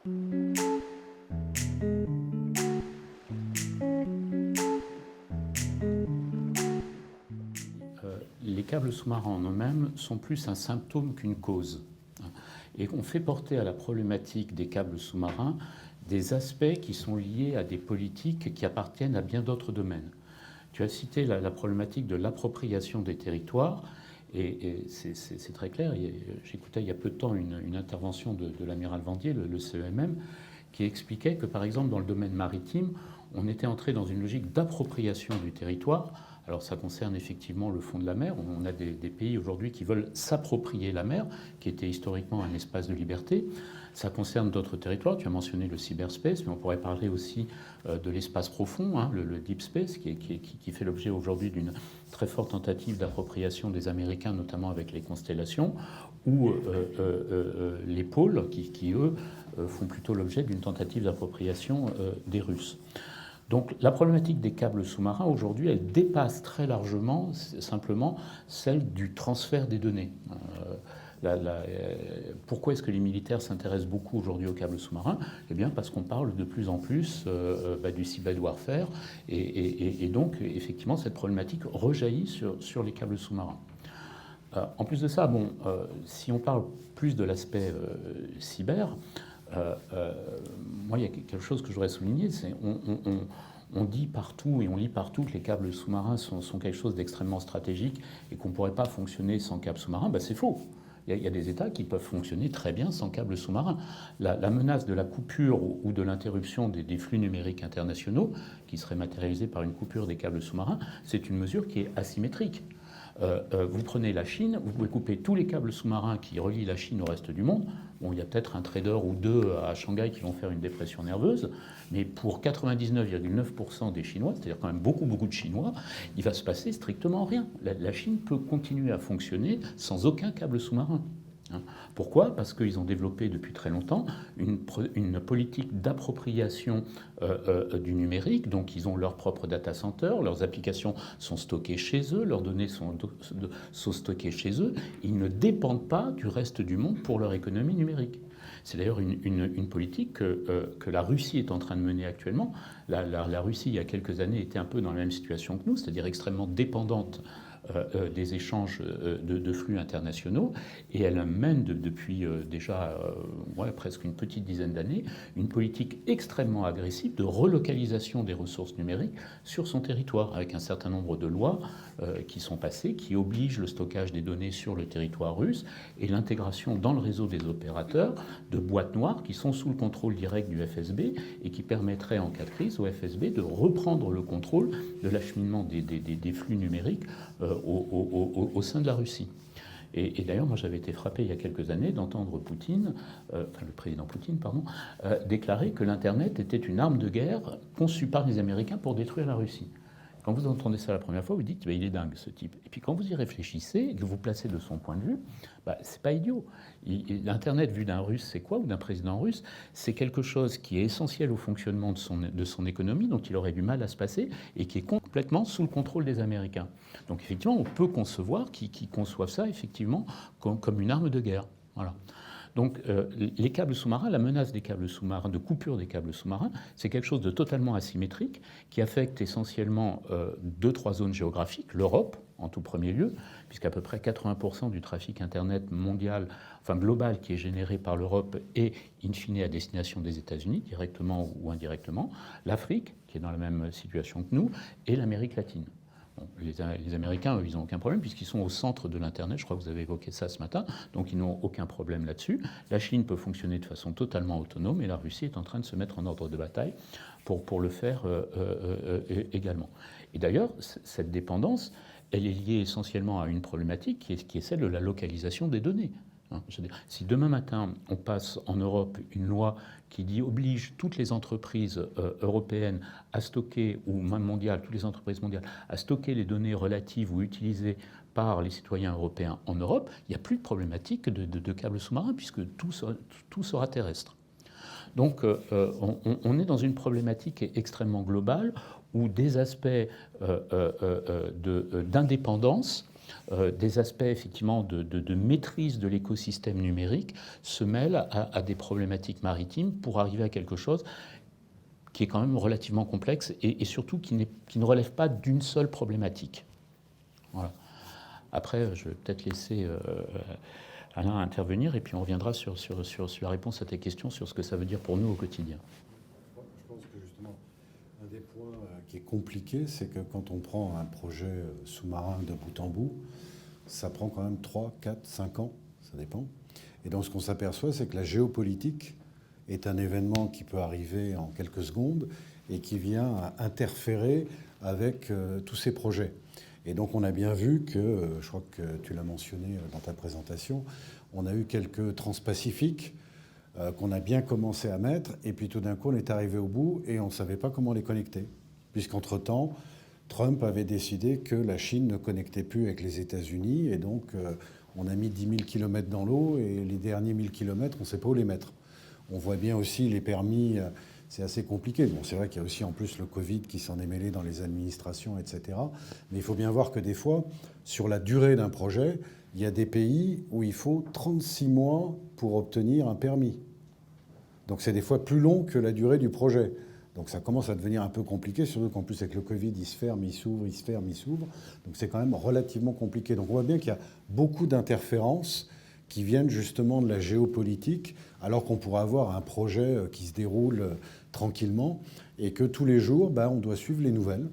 Les câbles sous-marins en eux-mêmes sont plus un symptôme qu'une cause. Et on fait porter à la problématique des câbles sous-marins des aspects qui sont liés à des politiques qui appartiennent à bien d'autres domaines. Tu as cité la problématique de l'appropriation des territoires, et c'est très clair. J'écoutais il y a peu de temps une intervention de l'amiral Vendier, le CEMM, qui expliquait que, par exemple, dans le domaine maritime, on était entré dans une logique d'appropriation du territoire. Alors ça concerne effectivement le fond de la mer. On a des pays aujourd'hui qui veulent s'approprier la mer, qui était historiquement un espace de liberté. Ça concerne d'autres territoires. Tu as mentionné le cyberspace, mais on pourrait parler aussi de l'espace profond, hein, le deep space, qui fait l'objet aujourd'hui d'une très forte tentative d'appropriation des Américains, notamment avec les constellations, ou les pôles, qui eux, font plutôt l'objet d'une tentative d'appropriation des Russes. Donc la problématique des câbles sous-marins, aujourd'hui, elle dépasse très largement simplement celle du transfert des données. Pourquoi est-ce que les militaires s'intéressent beaucoup aujourd'hui aux câbles sous-marins? Eh bien parce qu'on parle de plus en plus du cyberwarfare et donc effectivement cette problématique rejaillit sur les câbles sous-marins. En plus de ça, si on parle plus de l'aspect cyber, moi, il y a quelque chose que je voudrais souligner, c'est on dit partout et on lit partout que les câbles sous-marins sont quelque chose d'extrêmement stratégique et qu'on ne pourrait pas fonctionner sans câbles sous-marins. C'est faux. Il y a des États qui peuvent fonctionner très bien sans câbles sous-marins. La menace de la coupure ou de l'interruption des flux numériques internationaux, qui serait matérialisée par une coupure des câbles sous-marins, c'est une mesure qui est asymétrique. Vous prenez la Chine, vous pouvez couper tous les câbles sous-marins qui relient la Chine au reste du monde. Il y a peut-être un trader ou deux à Shanghai qui vont faire une dépression nerveuse, mais pour 99,9% des Chinois, c'est-à-dire quand même beaucoup de Chinois, il va se passer strictement rien. La Chine peut continuer à fonctionner sans aucun câble sous-marin. Pourquoi? Parce qu'ils ont développé depuis très longtemps une politique d'appropriation du numérique. Donc ils ont leur propre data center, leurs applications sont stockées chez eux, leurs données sont stockées chez eux. Ils ne dépendent pas du reste du monde pour leur économie numérique. C'est d'ailleurs une politique que la Russie est en train de mener actuellement. La Russie, il y a quelques années, était un peu dans la même situation que nous, c'est-à-dire extrêmement dépendante des échanges de flux internationaux, et elle mène depuis déjà presque une petite dizaine d'années une politique extrêmement agressive de relocalisation des ressources numériques sur son territoire, avec un certain nombre de lois qui sont passées, qui obligent le stockage des données sur le territoire russe et l'intégration dans le réseau des opérateurs de boîtes noires qui sont sous le contrôle direct du FSB et qui permettraient en cas de crise au FSB de reprendre le contrôle de l'acheminement des flux numériques au sein de la Russie. Et d'ailleurs, moi j'avais été frappé il y a quelques années d'entendre le président Poutine, déclarer que l'Internet était une arme de guerre conçue par les Américains pour détruire la Russie. Quand vous entendez ça la première fois, vous dites il est dingue ce type. Et puis quand vous y réfléchissez et que vous placez de son point de vue, c'est pas idiot. L'Internet vu d'un Russe, c'est quoi, ou d'un président russe? C'est quelque chose qui est essentiel au fonctionnement de son économie, dont il aurait du mal à se passer, et qui est complètement sous le contrôle des Américains. Donc effectivement, on peut concevoir qu'ils conçoivent ça effectivement comme une arme de guerre. Voilà. Donc les câbles sous-marins, la menace des câbles sous-marins, de coupure des câbles sous-marins, c'est quelque chose de totalement asymétrique qui affecte essentiellement 2-3 zones géographiques, l'Europe en tout premier lieu, puisqu'à peu près 80% du trafic Internet mondial, global, qui est généré par l'Europe est in fine à destination des États-Unis, directement ou indirectement, l'Afrique, qui est dans la même situation que nous, et l'Amérique latine. Bon, les Américains, eux, ils n'ont aucun problème puisqu'ils sont au centre de l'Internet. Je crois que vous avez évoqué ça ce matin. Donc, ils n'ont aucun problème là-dessus. La Chine peut fonctionner de façon totalement autonome et la Russie est en train de se mettre en ordre de bataille pour le faire également. Et d'ailleurs, cette dépendance, elle est liée essentiellement à une problématique qui est celle de la localisation des données. Si demain matin, on passe en Europe une loi qui oblige toutes les entreprises européennes à stocker, ou même mondiales, toutes les entreprises mondiales, à stocker les données relatives ou utilisées par les citoyens européens en Europe, il n'y a plus de problématique de câbles sous-marins puisque tout sera terrestre. Donc on est dans une problématique extrêmement globale où des aspects d'indépendance des aspects effectivement de maîtrise de l'écosystème numérique se mêlent à des problématiques maritimes pour arriver à quelque chose qui est quand même relativement complexe et surtout qui ne relève pas d'une seule problématique. Voilà. Après, je vais peut-être laisser Alain intervenir et puis on reviendra sur la réponse à tes questions sur ce que ça veut dire pour nous au quotidien. Je pense que justement, un des points qui est compliqué, c'est que quand on prend un projet sous-marin de bout en bout, ça prend quand même 3, 4, 5 ans, ça dépend. Et donc ce qu'on s'aperçoit, c'est que la géopolitique est un événement qui peut arriver en quelques secondes et qui vient interférer avec tous ces projets. Et donc on a bien vu que, je crois que tu l'as mentionné dans ta présentation, on a eu quelques transpacifiques qu'on a bien commencé à mettre, et puis tout d'un coup on est arrivé au bout et on ne savait pas comment les connecter. Puisqu'entre-temps, Trump avait décidé que la Chine ne connectait plus avec les États-Unis, et donc on a mis 10 000 km dans l'eau, et les derniers 1000 km, on ne sait pas où les mettre. On voit bien aussi les permis, c'est assez compliqué. Bon, c'est vrai qu'il y a aussi en plus le Covid qui s'en est mêlé dans les administrations, etc. Mais il faut bien voir que des fois, sur la durée d'un projet, il y a des pays où il faut 36 mois pour obtenir un permis. Donc c'est des fois plus long que la durée du projet. Donc ça commence à devenir un peu compliqué, surtout qu'en plus avec le Covid, il se ferme, il s'ouvre, il se ferme, il s'ouvre. Donc c'est quand même relativement compliqué. Donc on voit bien qu'il y a beaucoup d'interférences qui viennent justement de la géopolitique, alors qu'on pourrait avoir un projet qui se déroule tranquillement et que tous les jours, on doit suivre les nouvelles,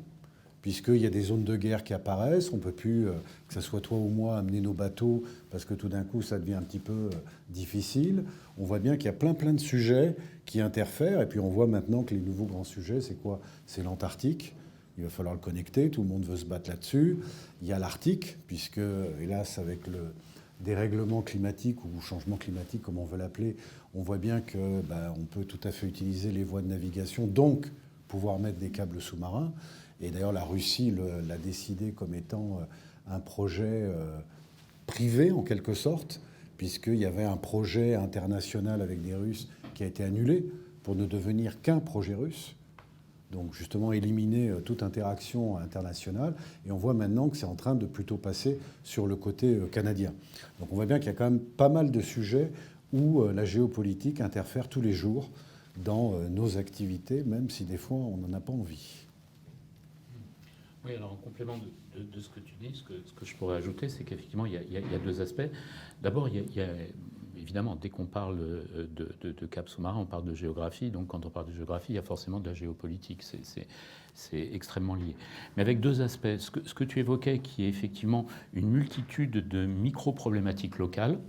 puisqu'il y a des zones de guerre qui apparaissent. On ne peut plus, que ce soit toi ou moi, amener nos bateaux parce que tout d'un coup, ça devient un petit peu difficile. On voit bien qu'il y a plein de sujets qui interfèrent. Et puis on voit maintenant que les nouveaux grands sujets, c'est quoi? C'est l'Antarctique. Il va falloir le connecter. Tout le monde veut se battre là-dessus. Il y a l'Arctique, puisque, hélas, avec le dérèglement climatique ou changement climatique, comme on veut l'appeler, on voit bien que on peut tout à fait utiliser les voies de navigation, donc pouvoir mettre des câbles sous-marins. Et d'ailleurs, la Russie l'a décidé comme étant un projet privé, en quelque sorte, puisqu'il y avait un projet international avec des Russes qui a été annulé pour ne devenir qu'un projet russe. Donc justement éliminer toute interaction internationale. Et on voit maintenant que c'est en train de plutôt passer sur le côté canadien. Donc on voit bien qu'il y a quand même pas mal de sujets où la géopolitique interfère tous les jours dans nos activités, même si des fois on n'en a pas envie. Oui, alors en complément de ce que tu dis, ce que je pourrais ajouter, c'est qu'effectivement, il y a deux aspects. D'abord, il y a évidemment, dès qu'on parle de cap sous-marin, on parle de géographie. Donc quand on parle de géographie, il y a forcément de la géopolitique. C'est extrêmement lié. Mais avec deux aspects. Ce que tu évoquais, qui est effectivement une multitude de micro-problématiques locales,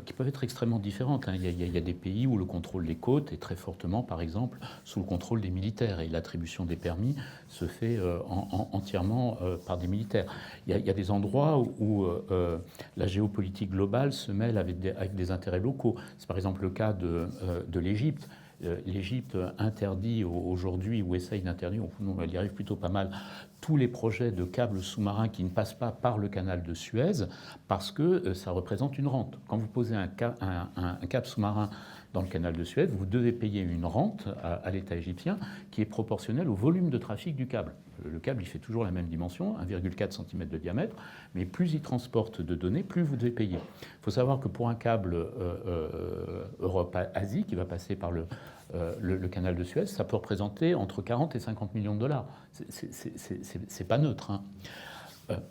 qui peuvent être extrêmement différentes. Il y a des pays où le contrôle des côtes est très fortement, par exemple, sous le contrôle des militaires, et l'attribution des permis se fait entièrement par des militaires. Il y a des endroits où la géopolitique globale se mêle avec des intérêts locaux. C'est par exemple le cas de l'Égypte. L'Égypte interdit aujourd'hui, ou essaye d'interdire, elle y arrive plutôt pas mal, tous les projets de câbles sous-marins qui ne passent pas par le canal de Suez, parce que ça représente une rente. Quand vous posez un câble sous-marin dans le canal de Suez, vous devez payer une rente à l'État égyptien qui est proportionnelle au volume de trafic du câble. Le câble, il fait toujours la même dimension, 1,4 cm de diamètre, mais plus il transporte de données, plus vous devez payer. Il faut savoir que pour un câble Europe-Asie qui va passer par le canal de Suez, ça peut représenter entre 40 et 50 millions de dollars. C'est pas neutre, hein.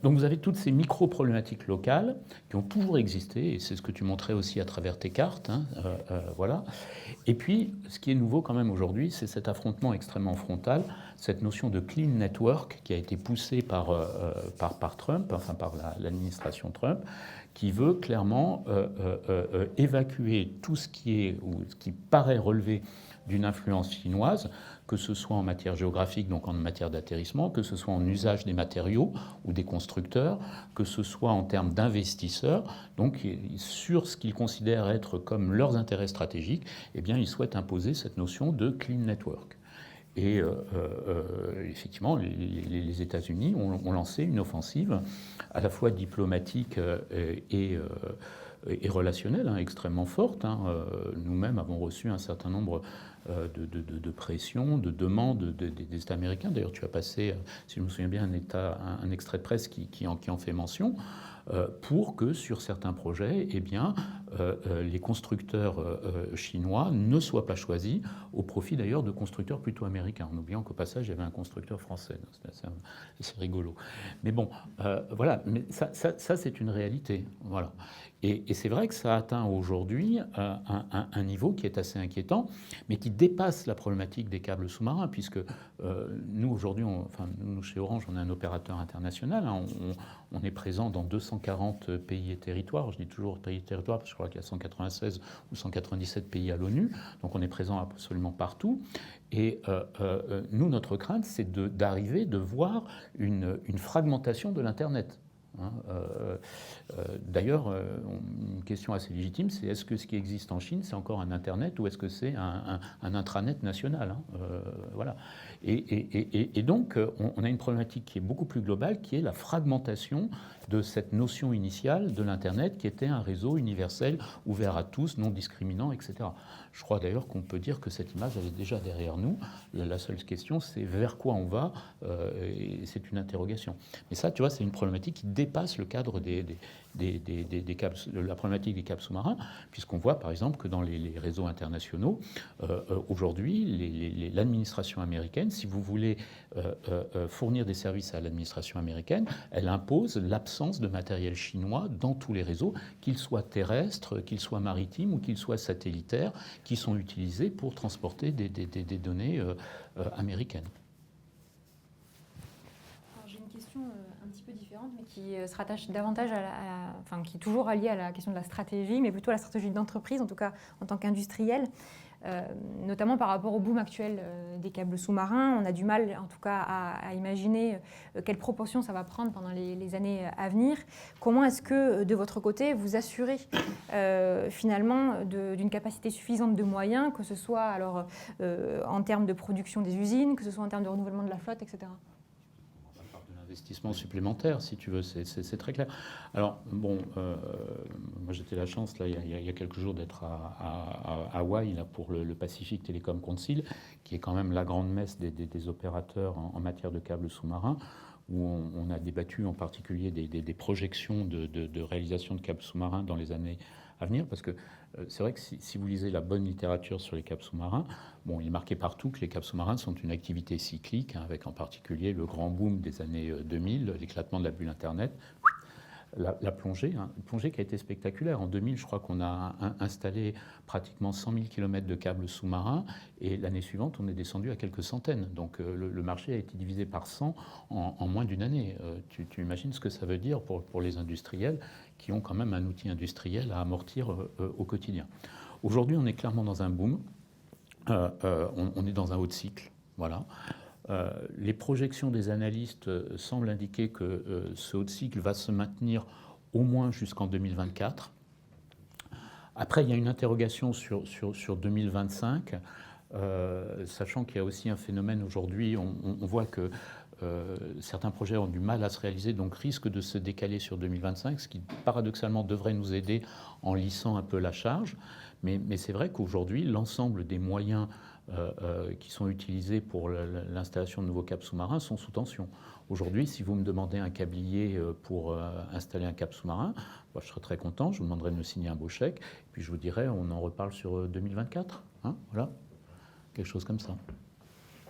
Donc vous avez toutes ces micro-problématiques locales qui ont toujours existé, et c'est ce que tu montrais aussi à travers tes cartes, hein, voilà. Et puis, ce qui est nouveau quand même aujourd'hui, c'est cet affrontement extrêmement frontal, cette notion de clean network qui a été poussée par Trump, enfin par l'administration Trump, qui veut clairement évacuer tout ce qui paraît relever d'une influence chinoise, que ce soit en matière géographique, donc en matière d'atterrissement, que ce soit en usage des matériaux ou des constructeurs, que ce soit en termes d'investisseurs. Donc sur ce qu'ils considèrent être comme leurs intérêts stratégiques, eh bien, ils souhaitent imposer cette notion de clean network. Et effectivement, les États-Unis ont lancé une offensive à la fois diplomatique et et relationnelle extrêmement forte. Nous-mêmes avons reçu un certain nombre de pressions, de demandes des États américains. D'ailleurs, tu as passé, si je me souviens bien, un extrait de presse qui en fait mention, pour que sur certains projets, eh bien, les constructeurs chinois ne soient pas choisis, au profit d'ailleurs de constructeurs plutôt américains, en oubliant qu'au passage, il y avait un constructeur français. C'est rigolo. Mais bon, voilà, mais ça c'est une réalité. Voilà. Et c'est vrai que ça atteint aujourd'hui un niveau qui est assez inquiétant, mais qui dépasse la problématique des câbles sous-marins, puisque nous, aujourd'hui, nous, chez Orange, on est un opérateur international. On est présent dans 240 pays et territoires. Je dis toujours pays et territoires parce que je crois qu'il y a 196 ou 197 pays à l'ONU. Donc on est présent absolument partout. Et nous, notre crainte, c'est d'arriver, de voir une fragmentation de l'Internet. D'ailleurs, une question assez légitime, c'est est-ce que ce qui existe en Chine, c'est encore un Internet ou est-ce que c'est un intranet national, voilà. Et donc, on a une problématique qui est beaucoup plus globale, qui est la fragmentation de cette notion initiale de l'Internet, qui était un réseau universel, ouvert à tous, non discriminant, etc. Je crois d'ailleurs qu'on peut dire que cette image, elle est déjà derrière nous. La seule question, c'est vers quoi on va, et c'est une interrogation. Mais ça, tu vois, c'est une problématique qui dépasse le cadre des câbles, la problématique des câbles sous-marins, puisqu'on voit par exemple que dans les réseaux internationaux, aujourd'hui, l'administration américaine, si vous voulez fournir des services à l'administration américaine, elle impose l'absence de matériel chinois dans tous les réseaux, qu'ils soient terrestres, qu'ils soient maritimes ou qu'ils soient satellitaires, qui sont utilisés pour transporter des données américaines. J'ai une question un petit peu différente, mais qui se rattache davantage qui est toujours liée à la question de la stratégie, mais plutôt à la stratégie d'entreprise, en tout cas en tant qu'industriel. Notamment par rapport au boom actuel des câbles sous-marins. On a du mal, en tout cas, à imaginer quelle proportion ça va prendre pendant les années à venir. Comment est-ce que, de votre côté, vous assurez finalement d'une capacité suffisante de moyens, que ce soit alors, en termes de production des usines, que ce soit en termes de renouvellement de la flotte, etc. Investissement supplémentaire, si tu veux, c'est très clair. Alors, bon, moi j'étais la chance, là, il y a quelques jours, d'être à Hawaï, là, pour le Pacific Telecom Council, qui est quand même la grande messe des opérateurs en matière de câbles sous-marins, où on a débattu en particulier des projections de réalisation de câbles sous-marins dans les années à venir, parce que c'est vrai que si vous lisez la bonne littérature sur les câbles sous-marins, bon, il est marqué partout que les câbles sous-marins sont une activité cyclique, avec en particulier le grand boom des années 2000, l'éclatement de la bulle Internet, la plongée, une plongée qui a été spectaculaire. En 2000, je crois qu'on a installé pratiquement 100 000 km de câbles sous-marins, et l'année suivante, on est descendu à quelques centaines. Donc le marché a été divisé par 100 en moins d'une année. Tu imagines ce que ça veut dire pour les industriels, qui ont quand même un outil industriel à amortir au quotidien. Aujourd'hui, on est clairement dans un boom. On est dans un haut de cycle. Voilà. Les projections des analystes semblent indiquer que ce haut de cycle va se maintenir au moins jusqu'en 2024. Après, il y a une interrogation sur 2025, sachant qu'il y a aussi un phénomène aujourd'hui, on voit que certains projets ont du mal à se réaliser, donc risquent de se décaler sur 2025, ce qui paradoxalement devrait nous aider en lissant un peu la charge. Mais c'est vrai qu'aujourd'hui, l'ensemble des moyens qui sont utilisés pour l'installation de nouveaux câbles sous-marins sont sous tension. Aujourd'hui, si vous me demandez un câblier pour installer un câble sous-marin, moi, je serais très content, je vous demanderai de me signer un beau chèque, puis je vous dirai, on en reparle sur 2024. Voilà, quelque chose comme ça.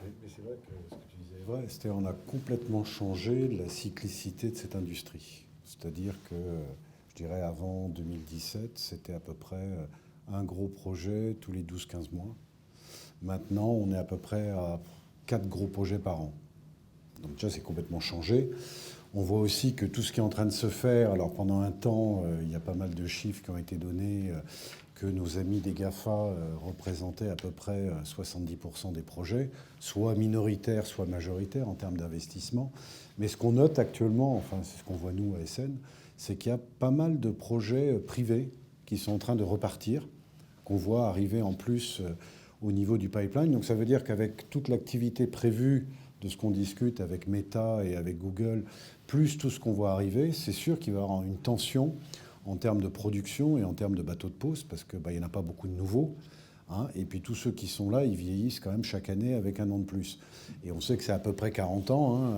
Mais c'est vrai que ce que tu disais est vrai, c'est-à-dire on a complètement changé la cyclicité de cette industrie. C'est-à-dire que, je dirais, avant 2017, c'était à peu près un gros projet tous les 12-15 mois. Maintenant, on est à peu près à 4 gros projets par an. Donc déjà, c'est complètement changé. On voit aussi que tout ce qui est en train de se faire, alors pendant un temps, il y a pas mal de chiffres qui ont été donnés, que nos amis des GAFA représentaient à peu près 70% des projets, soit minoritaires, soit majoritaires en termes d'investissement. Mais ce qu'on note actuellement, enfin c'est ce qu'on voit nous à SN, c'est qu'il y a pas mal de projets privés qui sont en train de repartir, qu'on voit arriver en plus au niveau du pipeline. Donc ça veut dire qu'avec toute l'activité prévue de ce qu'on discute avec Meta et avec Google, plus tout ce qu'on voit arriver, c'est sûr qu'il va y avoir une tension en termes de production et en termes de bateaux de pose, parce qu'il n'y en a pas beaucoup de nouveaux. Hein, et puis tous ceux qui sont là, ils vieillissent quand même chaque année avec un an de plus. Et on sait que c'est à peu près 40 ans, hein,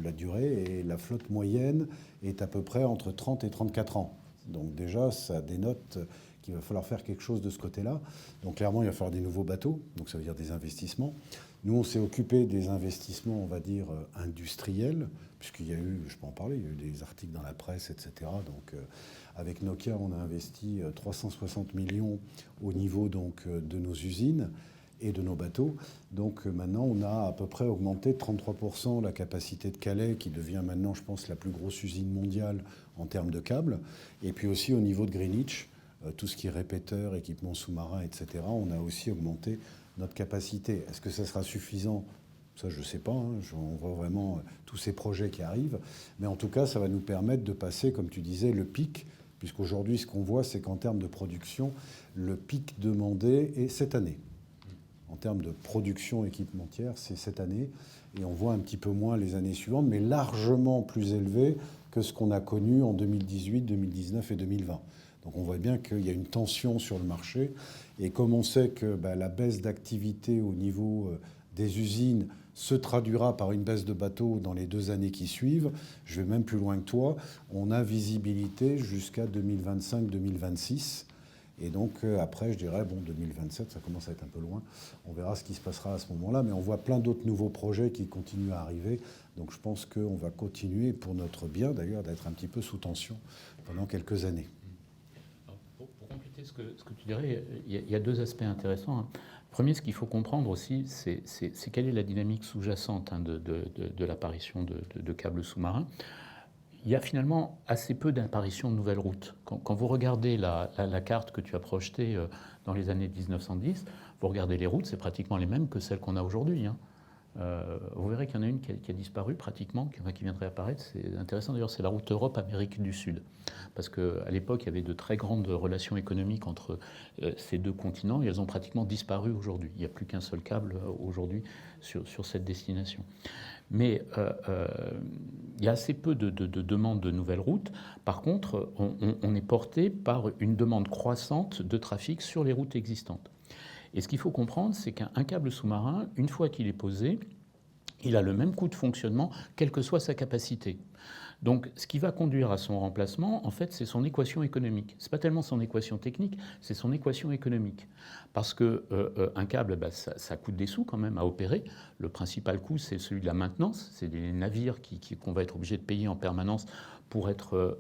la durée, et la flotte moyenne est à peu près entre 30 et 34 ans. Donc déjà, ça dénote qu'il va falloir faire quelque chose de ce côté-là. Donc clairement, il va falloir des nouveaux bateaux, donc ça veut dire des investissements. Nous, on s'est occupé des investissements, on va dire, industriels, puisqu'il y a eu, je peux en parler, il y a eu des articles dans la presse, etc. Donc avec Nokia, on a investi 360 millions au niveau donc, de nos usines et de nos bateaux. Donc maintenant, on a à peu près augmenté de 33% la capacité de Calais, qui devient maintenant, je pense, la plus grosse usine mondiale en termes de câbles. Et puis aussi au niveau de Greenwich, tout ce qui est répéteurs, équipements sous-marins, etc., on a aussi augmenté notre capacité. Est-ce que ça sera suffisant ? Ça, je ne sais pas. Hein. On voit vraiment tous ces projets qui arrivent. Mais en tout cas, ça va nous permettre de passer, comme tu disais, le pic, puisqu'aujourd'hui, ce qu'on voit, c'est qu'en termes de production, le pic demandé est cette année. En termes de production équipementière, c'est cette année. Et on voit un petit peu moins les années suivantes, mais largement plus élevé que ce qu'on a connu en 2018, 2019 et 2020. Donc on voit bien qu'il y a une tension sur le marché. Et comme on sait que la baisse d'activité au niveau des usines se traduira par une baisse de bateaux dans les 2 années qui suivent, je vais même plus loin que toi, on a visibilité jusqu'à 2025-2026. Et donc après, je dirais, 2027, ça commence à être un peu loin. On verra ce qui se passera à ce moment-là. Mais on voit plein d'autres nouveaux projets qui continuent à arriver. Donc je pense qu'on va continuer, pour notre bien d'ailleurs, d'être un petit peu sous tension pendant quelques années. Pour compléter ce que tu dirais, il y a 2 aspects intéressants. Premier, ce qu'il faut comprendre aussi, c'est quelle est la dynamique sous-jacente de l'apparition de câbles sous-marins. Il y a finalement assez peu d'apparitions de nouvelles routes. Quand vous regardez la carte que tu as projetée dans les années 1910, vous regardez les routes, c'est pratiquement les mêmes que celles qu'on a aujourd'hui. Hein. Vous verrez qu'il y en a une qui a disparu pratiquement, qui viendrait apparaître. C'est intéressant d'ailleurs, c'est la route Europe-Amérique du Sud. Parce qu'à l'époque, il y avait de très grandes relations économiques entre ces 2 continents et elles ont pratiquement disparu aujourd'hui. Il n'y a plus qu'un seul câble aujourd'hui sur cette destination. Mais il y a assez peu de demandes de nouvelles routes. Par contre, on est porté par une demande croissante de trafic sur les routes existantes. Et ce qu'il faut comprendre, c'est qu'un câble sous-marin, une fois qu'il est posé, il a le même coût de fonctionnement, quelle que soit sa capacité. Donc, ce qui va conduire à son remplacement, en fait, c'est son équation économique. Ce n'est pas tellement son équation technique, c'est son équation économique. Parce qu'un câble, ça coûte des sous quand même à opérer. Le principal coût, c'est celui de la maintenance. C'est des navires qu'on va être obligé de payer en permanence pour être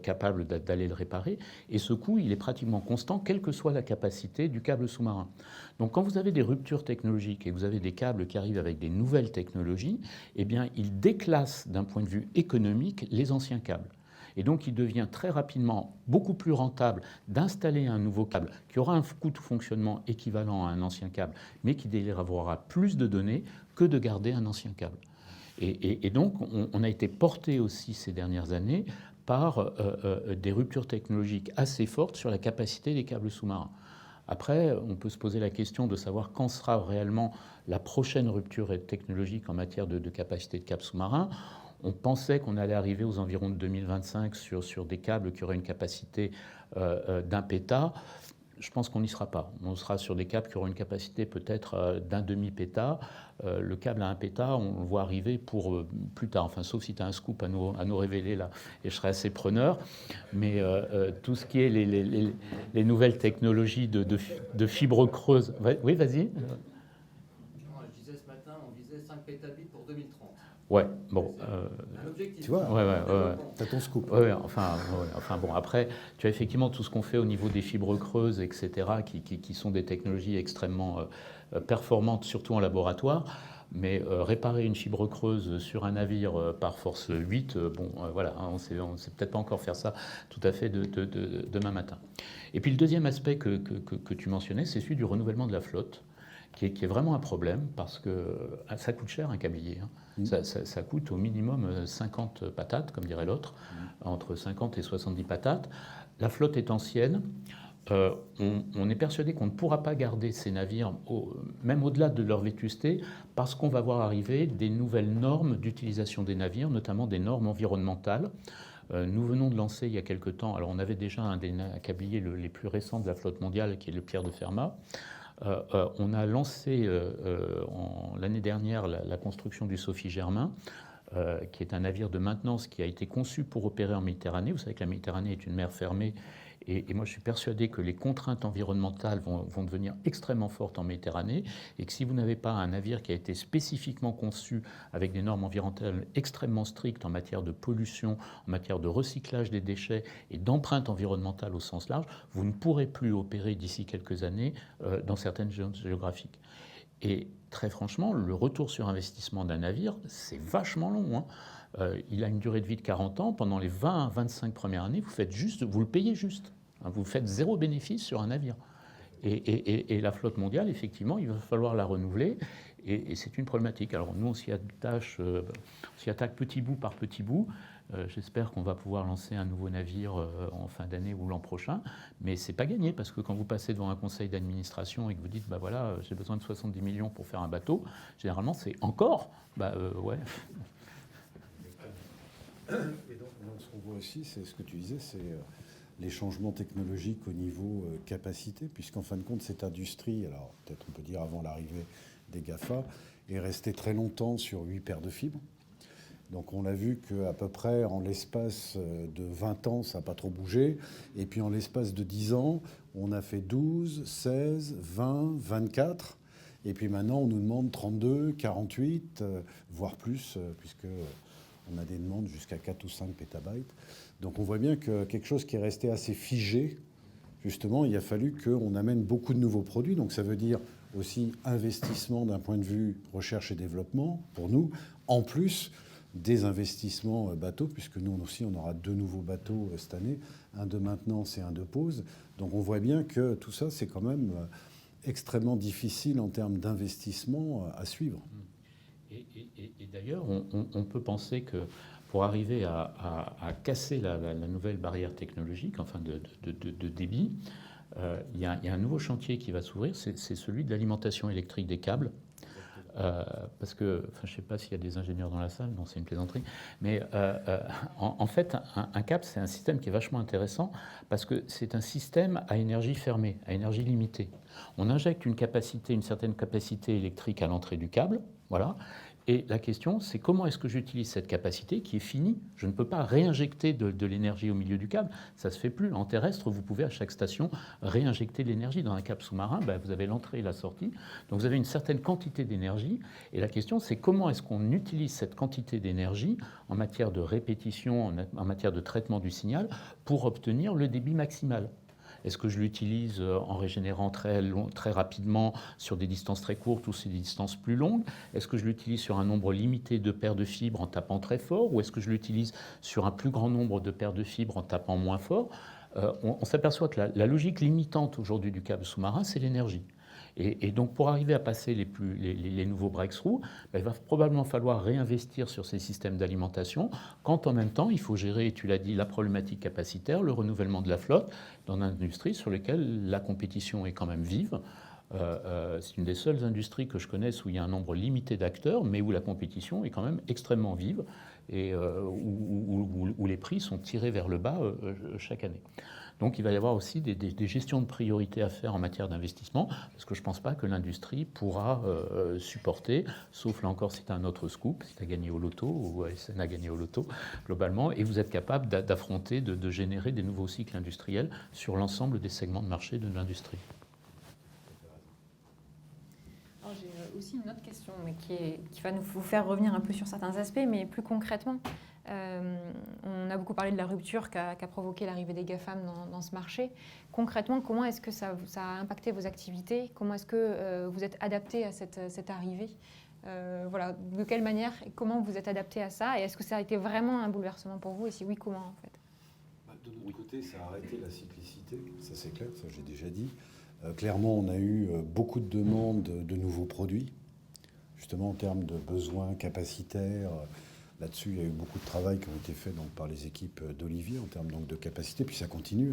capable d'aller le réparer. Et ce coût, il est pratiquement constant, quelle que soit la capacité du câble sous-marin. Donc quand vous avez des ruptures technologiques et que vous avez des câbles qui arrivent avec des nouvelles technologies, eh bien, ils déclassent d'un point de vue économique les anciens câbles. Et donc, il devient très rapidement beaucoup plus rentable d'installer un nouveau câble qui aura un coût de fonctionnement équivalent à un ancien câble, mais qui délivrera plus de données que de garder un ancien câble. Et donc, on a été porté aussi ces dernières années par des ruptures technologiques assez fortes sur la capacité des câbles sous-marins. Après, on peut se poser la question de savoir quand sera réellement la prochaine rupture technologique en matière de capacité de câbles sous-marins. On pensait qu'on allait arriver aux environs de 2025 sur des câbles qui auraient une capacité d'1 péta. Je pense qu'on n'y sera pas. On sera sur des câbles qui auront une capacité peut-être d'un demi-péta. Le câble à 1 péta, on le voit arriver pour plus tard. Enfin, sauf si tu as un scoop à nous révéler là, et je serai assez preneur. Mais tout ce qui est les nouvelles technologies de fibres creuses... Oui, vas-y. Je disais ce matin, on visait 5 pétabits pour 2030. Ouais, bon. Un objectif. Tu vois, ouais. t'as ton scoop. Enfin bon, après, tu as effectivement tout ce qu'on fait au niveau des fibres creuses, etc., qui sont des technologies extrêmement performantes, surtout en laboratoire. Mais réparer une fibre creuse sur un navire par force 8, voilà, on ne sait peut-être pas encore faire ça tout à fait demain matin. Et puis le deuxième aspect que tu mentionnais, c'est celui du renouvellement de la flotte, qui est vraiment un problème, parce que ça coûte cher un câblier. Hein. Ça coûte au minimum 50 patates, comme dirait l'autre, entre 50 et 70 patates. La flotte est ancienne. On est persuadé qu'on ne pourra pas garder ces navires, même au-delà de leur vétusté, parce qu'on va voir arriver des nouvelles normes d'utilisation des navires, notamment des normes environnementales, Nous venons de lancer il y a quelque temps, alors on avait déjà un des câbliers les plus récents de la flotte mondiale, qui est le Pierre de Fermat. On a lancé l'année dernière la construction du Sophie Germain, qui est un navire de maintenance qui a été conçu pour opérer en Méditerranée. Vous savez que la Méditerranée est une mer fermée, et moi je suis persuadé que les contraintes environnementales vont devenir extrêmement fortes en Méditerranée, et que si vous n'avez pas un navire qui a été spécifiquement conçu avec des normes environnementales extrêmement strictes en matière de pollution, en matière de recyclage des déchets et d'empreinte environnementale au sens large, vous ne pourrez plus opérer d'ici quelques années dans certaines zones géographiques. Et très franchement, le retour sur investissement d'un navire, c'est vachement long, hein. Il a une durée de vie de 40 ans. Pendant les 20-25 premières années, vous le payez juste. Hein, vous faites zéro bénéfice sur un navire. Et la flotte mondiale, effectivement, il va falloir la renouveler. Et c'est une problématique. Alors nous, on s'y attaque petit bout par petit bout. J'espère qu'on va pouvoir lancer un nouveau navire en fin d'année ou l'an prochain, mais c'est pas gagné, parce que quand vous passez devant un conseil d'administration et que vous dites bah voilà, j'ai besoin de 70 millions pour faire un bateau, généralement c'est encore ouais. Et donc ce qu'on voit aussi, c'est ce que tu disais, c'est les changements technologiques au niveau capacité, puisqu'en fin de compte cette industrie, alors peut-être on peut dire avant l'arrivée des GAFA, est restée très longtemps sur 8 paires de fibres. Donc on a vu qu'à peu près en l'espace de 20 ans, ça n'a pas trop bougé. Et puis en l'espace de 10 ans, on a fait 12, 16, 20, 24. Et puis maintenant, on nous demande 32, 48, voire plus, puisqu'on a des demandes jusqu'à 4 ou 5 pétabytes. Donc on voit bien que quelque chose qui est resté assez figé, justement, il a fallu qu'on amène beaucoup de nouveaux produits. Donc ça veut dire aussi investissement d'un point de vue recherche et développement pour nous, en plus des investissements bateaux, puisque nous aussi, on aura 2 nouveaux bateaux cette année, un de maintenance et un de pose. Donc on voit bien que tout ça, c'est quand même extrêmement difficile en termes d'investissement à suivre. Et d'ailleurs, on peut penser que pour arriver à casser la nouvelle barrière technologique, enfin de débit, il y a un nouveau chantier qui va s'ouvrir, c'est celui de l'alimentation électrique des câbles. Parce que, je ne sais pas s'il y a des ingénieurs dans la salle, non, c'est une plaisanterie, mais en fait, un câble, c'est un système qui est vachement intéressant parce que c'est un système à énergie fermée, à énergie limitée. On injecte une certaine capacité électrique à l'entrée du câble, voilà. Et la question, c'est comment est-ce que j'utilise cette capacité qui est finie? Je ne peux pas réinjecter de l'énergie au milieu du câble, ça ne se fait plus. En terrestre, vous pouvez à chaque station réinjecter de l'énergie. Dans un câble sous-marin, vous avez l'entrée et la sortie, donc vous avez une certaine quantité d'énergie. Et la question, c'est comment est-ce qu'on utilise cette quantité d'énergie en matière de répétition, en matière de traitement du signal, pour obtenir le débit maximal. Est-ce que je l'utilise en régénérant très rapidement sur des distances très courtes ou sur des distances plus longues? Est-ce que je l'utilise sur un nombre limité de paires de fibres en tapant très fort? Ou est-ce que je l'utilise sur un plus grand nombre de paires de fibres en tapant moins fort? On s'aperçoit que la logique limitante aujourd'hui du câble sous-marin, c'est l'énergie. Et donc, pour arriver à passer les nouveaux breakthroughs, il va probablement falloir réinvestir sur ces systèmes d'alimentation, quand en même temps, il faut gérer, tu l'as dit, la problématique capacitaire, le renouvellement de la flotte, dans une industrie sur laquelle la compétition est quand même vive. C'est une des seules industries que je connaisse où il y a un nombre limité d'acteurs, mais où la compétition est quand même extrêmement vive et où les prix sont tirés vers le bas chaque année. Donc il va y avoir aussi des gestions de priorité à faire en matière d'investissement, parce que je ne pense pas que l'industrie pourra supporter, sauf là encore c'est un autre scoop, si tu as gagné au loto, ou ASN a gagné au loto, globalement, et vous êtes capable d'affronter, de générer des nouveaux cycles industriels sur l'ensemble des segments de marché de l'industrie. J'ai aussi une autre question, mais qui va vous faire revenir un peu sur certains aspects, mais plus concrètement. On a beaucoup parlé de la rupture qu'a provoqué l'arrivée des GAFAM dans ce marché. Concrètement, comment est-ce que ça a impacté vos activités? Comment est-ce que vous êtes adapté à cette arrivée? Voilà, de quelle manière et comment vous êtes adapté à ça? Et est-ce que ça a été vraiment un bouleversement pour vous? Et si oui, comment en fait? De notre côté, ça a arrêté la cyclicité, ça c'est clair, ça j'ai déjà dit. Clairement, on a eu beaucoup de demandes de nouveaux produits, justement en termes de besoins capacitaires. Là-dessus, il y a eu beaucoup de travail qui ont été fait donc, par les équipes d'Olivier en termes donc, de capacité, puis ça continue.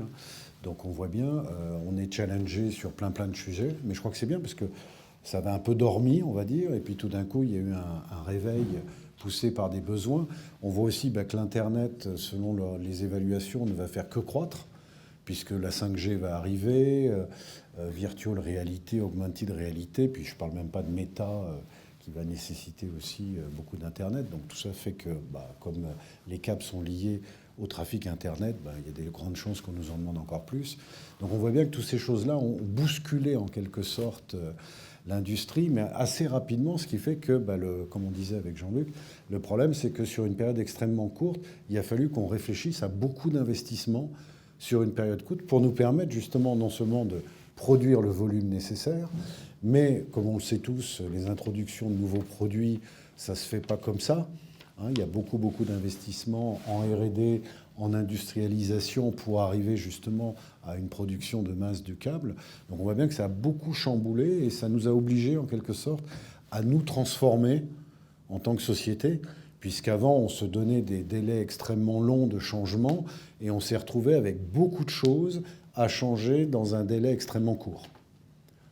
Donc on voit bien, on est challengé sur plein de sujets, mais je crois que c'est bien parce que ça avait un peu dormi, on va dire, et puis tout d'un coup, il y a eu un réveil poussé par des besoins. On voit aussi que l'Internet, selon les évaluations, ne va faire que croître, puisque la 5G va arriver, virtual reality, augmented reality, puis je ne parle même pas de méta, qui va nécessiter aussi beaucoup d'Internet. Donc tout ça fait que, comme les câbles sont liés au trafic Internet, il y a des grandes chances qu'on nous en demande encore plus. Donc on voit bien que toutes ces choses-là ont bousculé en quelque sorte l'industrie, mais assez rapidement, ce qui fait que, comme on disait avec Jean-Luc, le problème c'est que sur une période extrêmement courte, il a fallu qu'on réfléchisse à beaucoup d'investissements sur une période courte pour nous permettre justement non seulement de produire le volume nécessaire, mais comme on le sait tous, les introductions de nouveaux produits, ça ne se fait pas comme ça. Il y a beaucoup d'investissements en R&D, en industrialisation pour arriver justement à une production de masse du câble. Donc on voit bien que ça a beaucoup chamboulé et ça nous a obligés en quelque sorte à nous transformer en tant que société, puisqu'avant on se donnait des délais extrêmement longs de changement et on s'est retrouvé avec beaucoup de choses à changer dans un délai extrêmement court.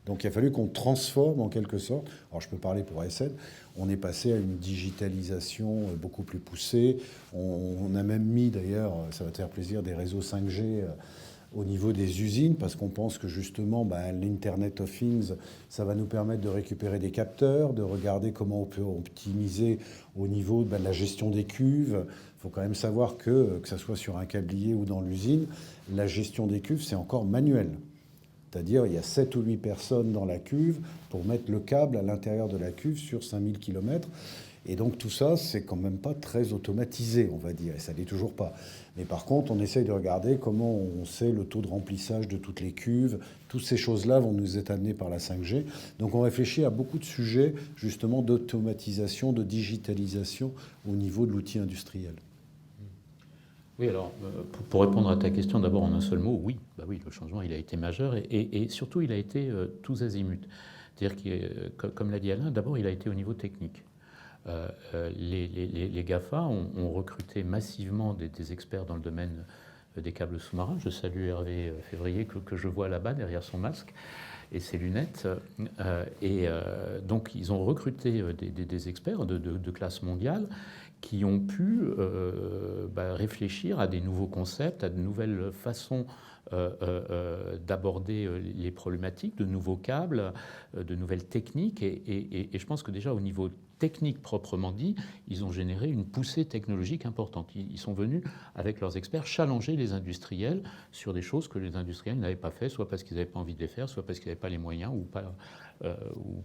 Donc il a fallu qu'on transforme en quelque sorte, alors je peux parler pour ASN, on est passé à une digitalisation beaucoup plus poussée. On a même mis d'ailleurs, ça va te faire plaisir, des réseaux 5G au niveau des usines, parce qu'on pense que justement l'Internet of Things, ça va nous permettre de récupérer des capteurs, de regarder comment on peut optimiser au niveau de la gestion des cuves. Il faut quand même savoir que ça soit sur un câblier ou dans l'usine, la gestion des cuves, c'est encore manuel. C'est-à-dire il y a 7 ou 8 personnes dans la cuve pour mettre le câble à l'intérieur de la cuve sur 5000 km. Et donc tout ça, c'est quand même pas très automatisé, on va dire, et ça l'est toujours pas. Mais par contre, on essaye de regarder comment on sait le taux de remplissage de toutes les cuves. Toutes ces choses-là vont nous être amenées par la 5G. Donc on réfléchit à beaucoup de sujets, justement, d'automatisation, de digitalisation au niveau de l'outil industriel. Oui, alors, pour répondre à ta question, d'abord en un seul mot, oui, oui, le changement, il a été majeur et surtout, il a été tous azimuts. C'est-à-dire que, comme l'a dit Alain, d'abord, il a été au niveau technique. Les GAFA ont recruté massivement des experts dans le domaine des câbles sous-marins. Je salue Hervé Février, que je vois là-bas, derrière son masque et ses lunettes. Donc, ils ont recruté des experts de classe mondiale qui ont pu réfléchir à des nouveaux concepts, à de nouvelles façons d'aborder les problématiques, de nouveaux câbles, de nouvelles techniques. Et je pense que déjà au niveau technique proprement dit, ils ont généré une poussée technologique importante. Ils sont venus, avec leurs experts, challenger les industriels sur des choses que les industriels n'avaient pas fait, soit parce qu'ils n'avaient pas envie de les faire, soit parce qu'ils n'avaient pas les moyens, ou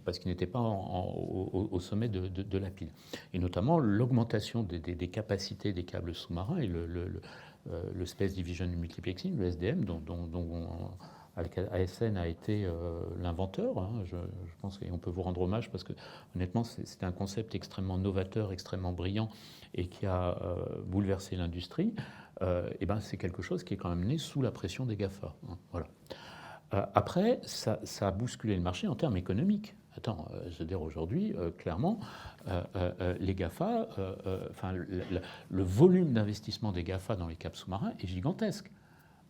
parce qu'ils n'étaient pas au sommet de la pile. Et notamment l'augmentation des capacités des câbles sous-marins et le Space Division Multiplexing, le SDM, dont ASN a été l'inventeur. Je pense qu'on peut vous rendre hommage parce que honnêtement c'est un concept extrêmement novateur, extrêmement brillant et qui a bouleversé l'industrie. C'est quelque chose qui est quand même né sous la pression des GAFA. Voilà. Après, ça a bousculé le marché en termes économiques. Je veux dire aujourd'hui, clairement, les GAFA, le volume d'investissement des GAFA dans les câbles sous-marins est gigantesque.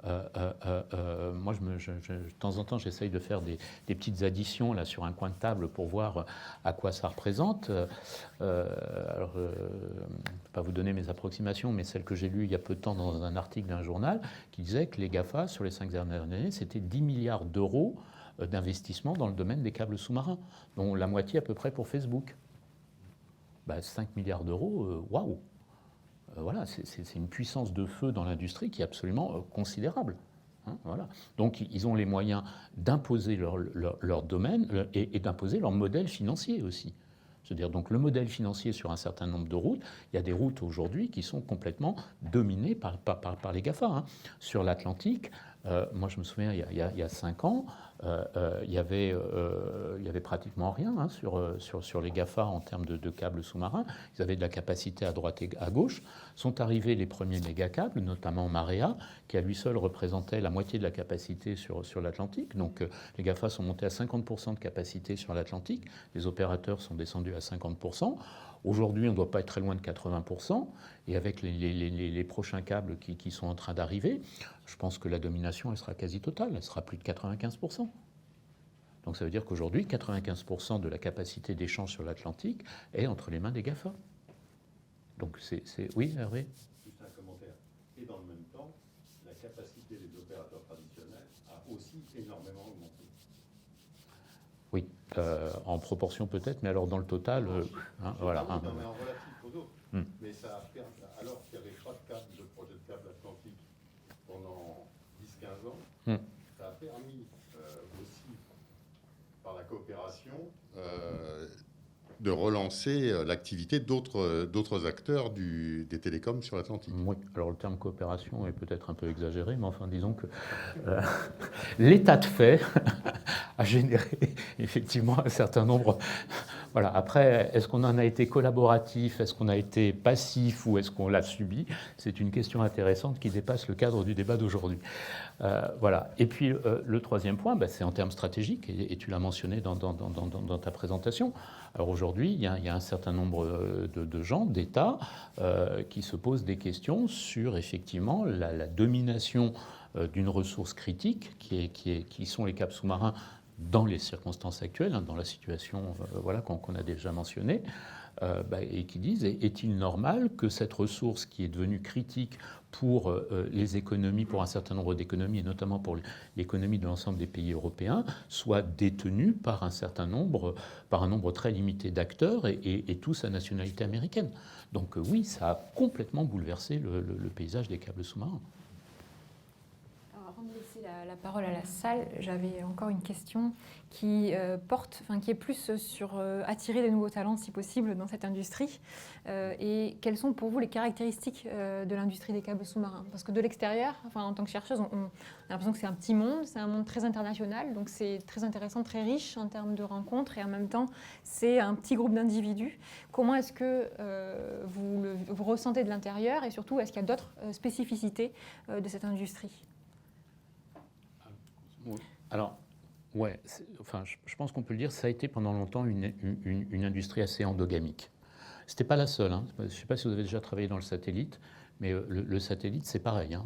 Moi, de temps en temps, j'essaye de faire des petites additions là sur un coin de table pour voir à quoi ça représente. Je ne vais pas vous donner mes approximations, mais celle que j'ai lue il y a peu de temps dans un article d'un journal qui disait que les GAFA, sur les 5 dernières années, c'était 10 milliards d'euros d'investissement dans le domaine des câbles sous-marins, dont la moitié à peu près pour Facebook. 5 milliards d'euros, waouh! Voilà, c'est une puissance de feu dans l'industrie qui est absolument considérable. Voilà. Donc ils ont les moyens d'imposer leur domaine et d'imposer leur modèle financier aussi. C'est-à-dire donc le modèle financier sur un certain nombre de routes, il y a des routes aujourd'hui qui sont complètement dominées par les GAFA. Sur l'Atlantique, moi je me souviens il y a 5 ans, il y avait pratiquement rien sur les GAFA en termes de câbles sous-marins. Ils avaient de la capacité à droite et à gauche. Sont arrivés les premiers mégacâbles, notamment Marea, qui à lui seul représentait la moitié de la capacité sur l'Atlantique. Donc les GAFA sont montés à 50% de capacité sur l'Atlantique. Les opérateurs sont descendus à 50%. Aujourd'hui, on ne doit pas être très loin de 80%. Et avec les prochains câbles qui sont en train d'arriver, je pense que la domination, elle sera quasi totale. Elle sera plus de 95%. Donc ça veut dire qu'aujourd'hui, 95% de la capacité d'échange sur l'Atlantique est entre les mains des GAFA. Donc Oui, Hervé? Juste un commentaire. Et dans le même temps, la capacité des opérateurs traditionnels a aussi énormément augmenté. Oui, en proportion peut-être, mais alors dans le total, voilà. Non, mais en relatif aux autres. Mais ça a permis, alors qu'il n'y avait pas de projet de câble atlantique pendant 10-15 ans, ça a permis aussi, par la coopération, de relancer l'activité d'autres acteurs des télécoms sur l'Atlantique. Oui, alors le terme coopération est peut-être un peu exagéré, mais enfin disons que l'état de fait a généré effectivement un certain nombre. Voilà. Après, est-ce qu'on en a été collaboratif, est-ce qu'on a été passif ou est-ce qu'on l'a subi? C'est une question intéressante qui dépasse le cadre du débat d'aujourd'hui. Voilà. Et puis le troisième point, c'est en termes stratégiques, et tu l'as mentionné dans ta présentation. Alors aujourd'hui, il y a un certain nombre de gens, d'États, qui se posent des questions sur effectivement la domination d'une ressource critique, qui sont les câbles sous-marins dans les circonstances actuelles, dans la situation voilà, qu'on a déjà mentionnée, et qui disent, est-il normal que cette ressource qui est devenue critique pour les économies, pour un certain nombre d'économies, et notamment pour l'économie de l'ensemble des pays européens, soit détenue par un nombre très limité d'acteurs et tous à nationalité américaine. Donc oui, ça a complètement bouleversé le paysage des câbles sous-marins. Avant de laisser la parole à la salle, j'avais encore une question qui qui est plus sur attirer des nouveaux talents, si possible, dans cette industrie. Et quelles sont pour vous les caractéristiques de l'industrie des câbles sous-marins? Parce que de l'extérieur, en tant que chercheuse, on a l'impression que c'est un petit monde, c'est un monde très international, donc c'est très intéressant, très riche en termes de rencontres, et en même temps, c'est un petit groupe d'individus. Comment est-ce que vous ressentez de l'intérieur, et surtout, est-ce qu'il y a d'autres spécificités de cette industrie? Alors, ouais, je pense qu'on peut le dire, ça a été pendant longtemps une industrie assez endogamique. C'était pas la seule. Je ne sais pas si vous avez déjà travaillé dans le satellite, mais le satellite, c'est pareil.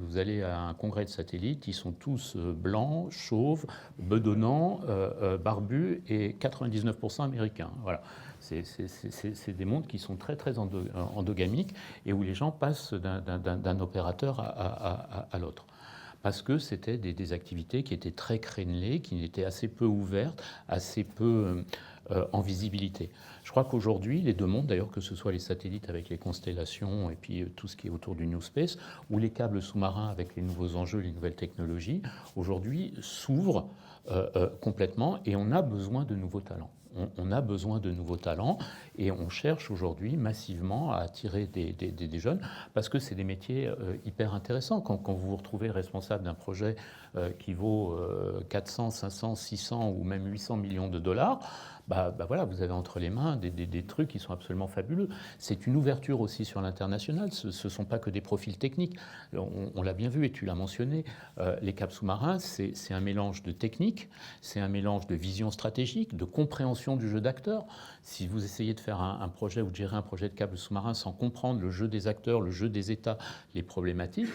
Vous allez à un congrès de satellites, ils sont tous blancs, chauves, bedonnants, barbus et 99% américains. Voilà. C'est des mondes qui sont très, très endogamiques et où les gens passent d'un opérateur à l'autre. Parce que c'était des activités qui étaient très crénelées, qui étaient assez peu ouvertes, assez peu en visibilité. Je crois qu'aujourd'hui, les deux mondes, d'ailleurs, que ce soit les satellites avec les constellations et puis tout ce qui est autour du New Space, ou les câbles sous-marins avec les nouveaux enjeux, les nouvelles technologies, aujourd'hui s'ouvrent complètement et on a besoin de nouveaux talents. On a besoin de nouveaux talents et on cherche aujourd'hui massivement à attirer des jeunes parce que c'est des métiers hyper intéressants. Quand vous vous retrouvez responsable d'un projet qui vaut 400, 500, 600 ou même 800 millions de dollars, voilà, vous avez entre les mains des trucs qui sont absolument fabuleux. C'est une ouverture aussi sur l'international. Ce ne sont pas que des profils techniques. On l'a bien vu et tu l'as mentionné. Les câbles sous-marins, c'est un mélange de technique, c'est un mélange de vision stratégique, de compréhension du jeu d'acteurs. Si vous essayez de faire un projet ou de gérer un projet de câble sous-marin sans comprendre le jeu des acteurs, le jeu des États, les problématiques,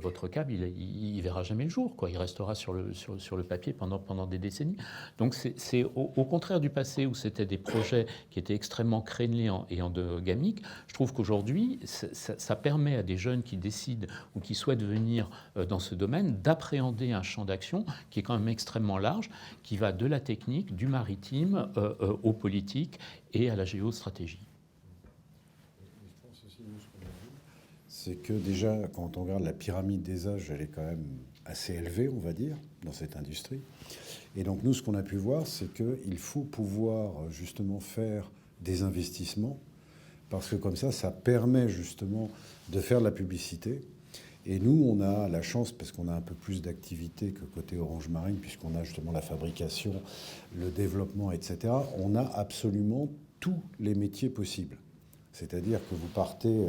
votre câble, il verra jamais le jour, quoi. Il restera sur le papier pendant des décennies. Donc c'est au contraire du passé où c'était des projets qui étaient extrêmement crénelés et endogamiques. Je trouve qu'aujourd'hui, ça permet à des jeunes qui décident ou qui souhaitent venir dans ce domaine d'appréhender un champ d'action qui est quand même extrêmement large, qui va de la technique, du maritime, aux politiques et à la géostratégie. Je pense aussi, nous, ce qu'on a vu, c'est que déjà, quand on regarde la pyramide des âges, elle est quand même assez élevée, on va dire, dans cette industrie. Et donc, nous, ce qu'on a pu voir, c'est qu'il faut pouvoir justement faire des investissements, parce que comme ça permet justement de faire de la publicité. Et nous, on a la chance, parce qu'on a un peu plus d'activité que côté Orange Marine, puisqu'on a justement la fabrication, le développement, etc. On a absolument tous les métiers possibles. C'est-à-dire que vous partez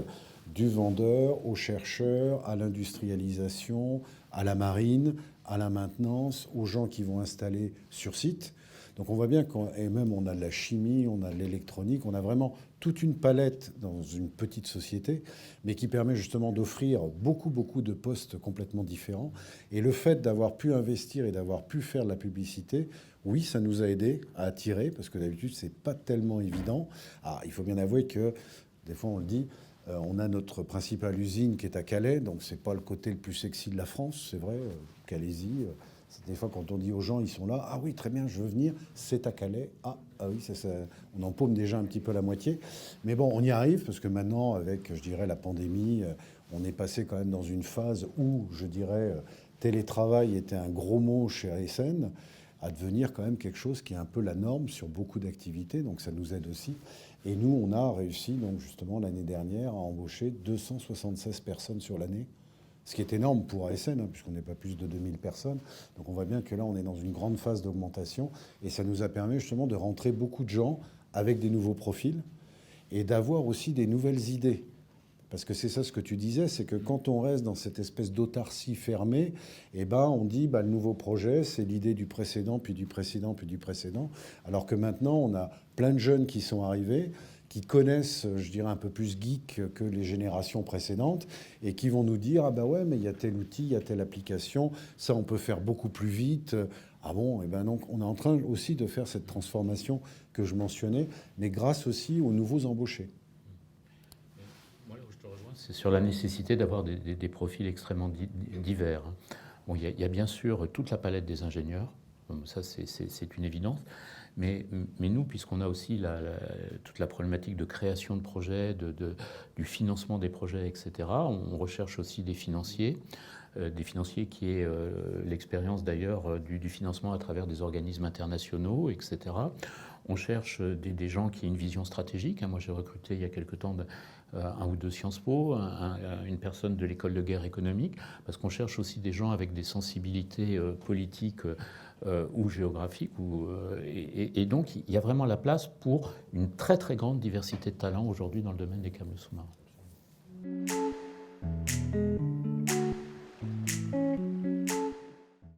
du vendeur au chercheur, à l'industrialisation, à la marine, à la maintenance, aux gens qui vont installer sur site. Donc on voit bien et même on a de la chimie, on a de l'électronique, on a vraiment toute une palette dans une petite société, mais qui permet justement d'offrir beaucoup, beaucoup de postes complètement différents. Et le fait d'avoir pu investir et d'avoir pu faire de la publicité, oui, ça nous a aidé à attirer, parce que d'habitude, c'est pas tellement évident. Alors, il faut bien avouer que, des fois, on le dit, on a notre principale usine qui est à Calais, donc c'est pas le côté le plus sexy de la France, c'est vrai, Calaisie. Des fois, quand on dit aux gens, ils sont là, ah oui, très bien, je veux venir, c'est à Calais. Ah oui, on empaume déjà un petit peu la moitié. Mais bon, on y arrive, parce que maintenant, avec, je dirais, la pandémie, on est passé quand même dans une phase où, je dirais, télétravail était un gros mot chez ASN, à devenir quand même quelque chose qui est un peu la norme sur beaucoup d'activités, donc ça nous aide aussi. Et nous, on a réussi, donc justement, l'année dernière, à embaucher 276 personnes sur l'année, ce qui est énorme pour ASN, puisqu'on n'est pas plus de 2000 personnes. Donc on voit bien que là, on est dans une grande phase d'augmentation, et ça nous a permis justement de rentrer beaucoup de gens avec des nouveaux profils, et d'avoir aussi des nouvelles idées. Parce que c'est ça ce que tu disais, c'est que quand on reste dans cette espèce d'autarcie fermée, eh ben on dit le nouveau projet, c'est l'idée du précédent, puis du précédent, puis du précédent. Alors que maintenant, on a plein de jeunes qui sont arrivés, qui connaissent, je dirais, un peu plus geek que les générations précédentes, et qui vont nous dire, ah ben ouais, mais il y a tel outil, il y a telle application, ça on peut faire beaucoup plus vite. Ah bon, et ben donc on est en train aussi de faire cette transformation que je mentionnais, mais grâce aussi aux nouveaux embauchés. C'est sur la nécessité d'avoir des profils extrêmement divers. Bon, il y a bien sûr toute la palette des ingénieurs, ça c'est une évidence, mais nous, puisqu'on a aussi toute la problématique de création de projets, du financement des projets, etc., on recherche aussi des financiers qui aient l'expérience d'ailleurs du financement à travers des organismes internationaux, etc. On cherche des gens qui aient une vision stratégique. Moi, j'ai recruté il y a quelque temps un ou deux Sciences Po, une personne de l'école de guerre économique, parce qu'on cherche aussi des gens avec des sensibilités politiques ou géographiques. Et donc, il y a vraiment la place pour une très, très grande diversité de talents aujourd'hui dans le domaine des câbles sous-marins.